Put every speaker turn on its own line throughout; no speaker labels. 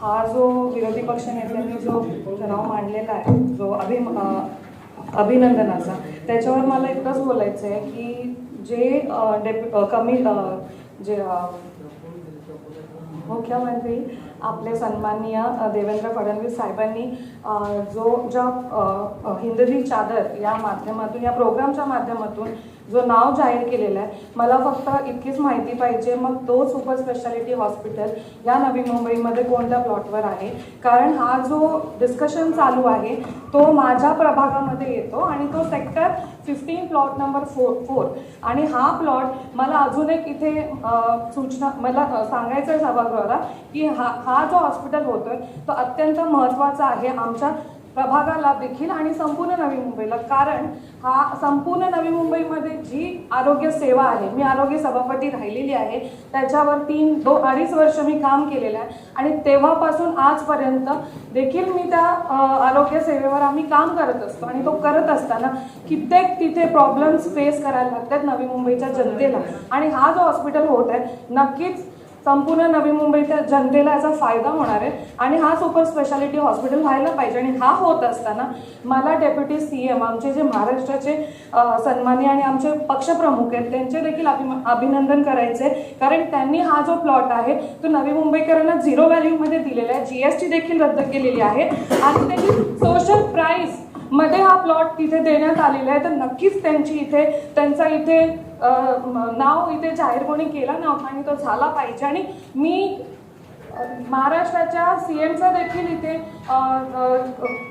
हा जो विरोधी पक्ष नेत्यांनी जो ठराव मांडलेला आहे, जो अभिनंदनाचा, त्याच्यावर मला इतकंच बोलायचं आहे की जे मुख्यमंत्री आपले सन्माननीय देवेंद्र फडणवीस साहेबांनी हिंदवी चादर या माध्यमातून, या प्रोग्रामच्या माध्यमातून जो नाव जाहीर केलेला आहे, मला फक्त इतकीच माहिती पाहिजे मग तो सुपर स्पेशालिटी हॉस्पिटल या नवी मुंबईमध्ये कोणत्या प्लॉटवर आहे. कारण हा जो डिस्कशन चालू आहे तो माझ्या प्रभागामध्ये येतो आणि तो सेक्टर 15 प्लॉट नंबर 4 आणि हा प्लॉट मला अजून एक इथे सूचना मला सांगायचं आहे सभागृहाला की हा जो हॉस्पिटल होतोय तो अत्यंत महत्त्वाचा आहे आमच्या प्रभागाला देखील आणि संपूर्ण नवी मुंबईला. कारण हा संपूर्ण नवी मुंबईमध्ये जी आरोग्य सेवा आहे, मी आरोग्य सभापती राहिलेली आहे, त्याच्यावर 2-2.5 वर्ष मी काम केलेलं आहे आणि तेव्हापासून आजपर्यंत देखील मी त्या आरोग्य सेवेवर आम्ही काम करत असतो आणि तो करत असताना कित्येक तिथे प्रॉब्लेम्स फेस करायला लागतात नवी मुंबईच्या जनतेला. आणि हा जो हॉस्पिटल होत आहे नक्कीच संपूर्ण नवी मुंबईच्या जनतेला याचा फायदा होणार आहे आणि हा सुपर स्पेशालिटी हॉस्पिटल व्हायला पाहिजे. आणि हा होत असताना मला डेप्युटी CM आमचे जे महाराष्ट्राचे सन्माननीय आणि आमचे पक्षप्रमुख आहेत त्यांचे देखील अभिनंदन करायचे, कारण त्यांनी हा जो प्लॉट आहे तो नवी मुंबईकरांना 0 व्हॅल्यूमध्ये दिलेला आहे. GST देखील रद्द केलेली आहे आणि त्याची सोशल प्राईस मध्ये हा प्लॉट तिथे देण्यात आलेला आहे. तर नक्कीच त्यांचा इथे नाव इथे जाहीर कोणी केला नव्हता आणि तो झाला पाहिजे. आणि मी महाराष्ट्राच्या CMचा देखील इथे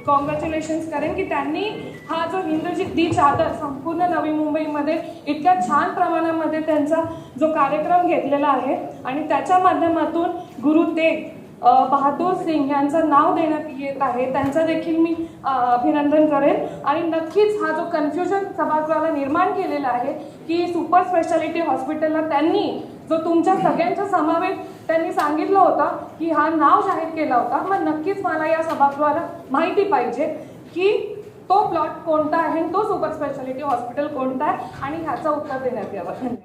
कॉंग्रॅच्युलेशन्स करेन की त्यांनी हा जो हिंदवी चादर संपूर्ण नवी मुंबईमध्ये इतक्या छान प्रमाणामध्ये त्यांचा जो कार्यक्रम घेतलेला आहे आणि त्याच्या माध्यमातून गुरु तेग बहादूर सिंग यांचं नाव देण्यात येत आहे, त्यांचं देखील मी अभिनंदन करेन. आणि नक्कीच हा जो कन्फ्युजन सभागृहाला निर्माण केलेला आहे की सुपर स्पेशालिटी हॉस्पिटलला त्यांनी जो तुमच्या सगळ्यांचा समावेश त्यांनी सांगितलं होतं की हा नाव जाहीर केला होता, मग नक्कीच मला या सभागृहाला माहिती पाहिजे की तो प्लॉट कोणता आहे, तो सुपर स्पेशालिटी हॉस्पिटल कोणता आहे आणि ह्याचं उत्तर देण्यात यावं.